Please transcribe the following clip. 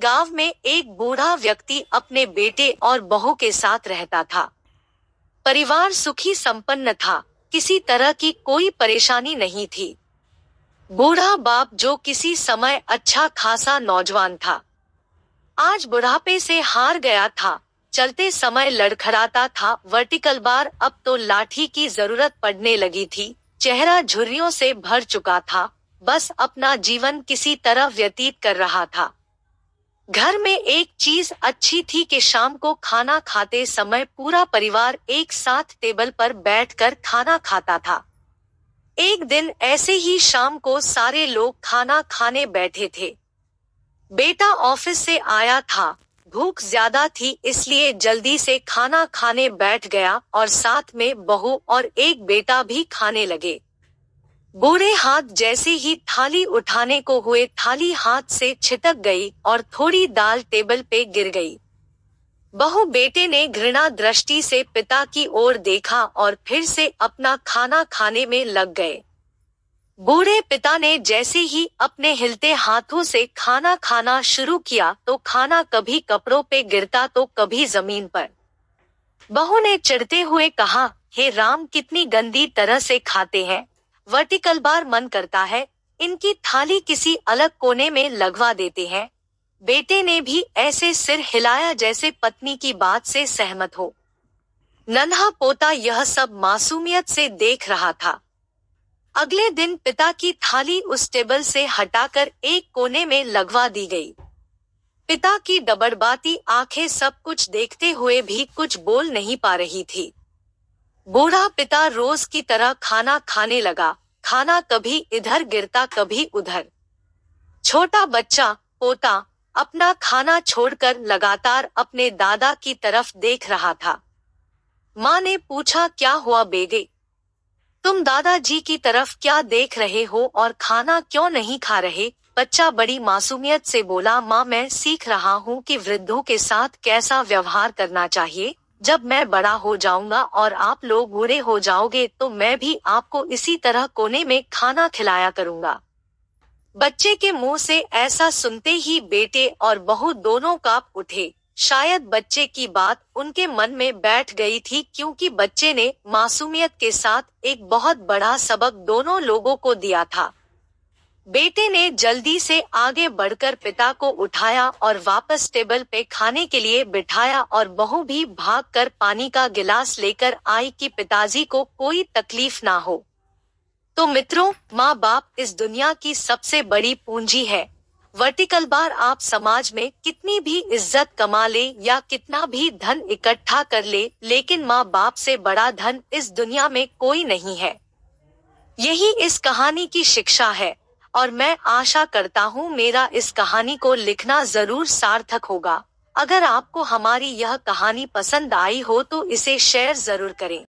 गांव में एक बूढ़ा व्यक्ति अपने बेटे और बहू के साथ रहता था। परिवार सुखी संपन्न था, किसी तरह की कोई परेशानी नहीं थी। बूढ़ा बाप जो किसी समय अच्छा खासा नौजवान था, आज बुढ़ापे से हार गया था। चलते समय लड़खड़ाता था। वर्टिकल बार अब तो लाठी की जरूरत पड़ने लगी थी। चेहरा झुर्रियों से भर चुका था, बस अपना जीवन किसी तरह व्यतीत कर रहा था। घर में एक चीज अच्छी थी कि शाम को खाना खाते समय पूरा परिवार एक साथ टेबल पर बैठकर खाना खाता था। एक दिन ऐसे ही शाम को सारे लोग खाना खाने बैठे थे। बेटा ऑफिस से आया था, भूख ज्यादा थी इसलिए जल्दी से खाना खाने बैठ गया और साथ में बहू और एक बेटा भी खाने लगे। बूढ़े हाथ जैसे ही थाली उठाने को हुए, थाली हाथ से छिटक गई और थोड़ी दाल टेबल पे गिर गई। बहू बेटे ने घृणा दृष्टि से पिता की ओर देखा और फिर से अपना खाना खाने में लग गए। बूढ़े पिता ने जैसे ही अपने हिलते हाथों से खाना खाना शुरू किया तो खाना कभी कपड़ों पे गिरता तो कभी जमीन पर। बहू ने चिढ़ते हुए कहा, हे राम, कितनी गंदी तरह से खाते हैं। वर्टिकल बार मन करता है इनकी थाली किसी अलग कोने में लगवा देते हैं। बेटे ने भी ऐसे सिर हिलाया जैसे पत्नी की बात से सहमत हो। नन्हा पोता यह सब मासूमियत से देख रहा था। अगले दिन पिता की थाली उस टेबल से हटाकर एक कोने में लगवा दी गई। पिता की डबडबाती आंखें सब कुछ देखते हुए भी कुछ बोल नहीं पा रही थी। बूढ़ा पिता रोज की तरह खाना खाने लगा। खाना कभी इधर गिरता कभी उधर। छोटा बच्चा, पोता, अपना खाना छोड़कर लगातार अपने दादा की तरफ देख रहा था। माँ ने पूछा, क्या हुआ बेटे, तुम दादाजी की तरफ क्या देख रहे हो और खाना क्यों नहीं खा रहे? बच्चा बड़ी मासूमियत से बोला, माँ, मैं सीख रहा हूँ कि वृद्धों के साथ कैसा व्यवहार करना चाहिए। जब मैं बड़ा हो जाऊंगा और आप लोग बूढ़े हो जाओगे तो मैं भी आपको इसी तरह कोने में खाना खिलाया करूंगा। बच्चे के मुंह से ऐसा सुनते ही बेटे और बहू दोनों कांप उठे। शायद बच्चे की बात उनके मन में बैठ गई थी, क्योंकि बच्चे ने मासूमियत के साथ एक बहुत बड़ा सबक दोनों लोगों को दिया था। बेटे ने जल्दी से आगे बढ़कर पिता को उठाया और वापस टेबल पे खाने के लिए बिठाया और बहू भी भागकर पानी का गिलास लेकर आई कि पिताजी को कोई तकलीफ ना हो। तो मित्रों, माँ बाप इस दुनिया की सबसे बड़ी पूंजी है। वर्टिकल बार आप समाज में कितनी भी इज्जत कमा ले या कितना भी धन इकट्ठा कर ले, लेकिन माँ बाप से बड़ा धन इस दुनिया में कोई नहीं है। यही इस कहानी की शिक्षा है और मैं आशा करता हूँ मेरा इस कहानी को लिखना जरूर सार्थक होगा। अगर आपको हमारी यह कहानी पसंद आई हो तो इसे शेयर जरूर करें।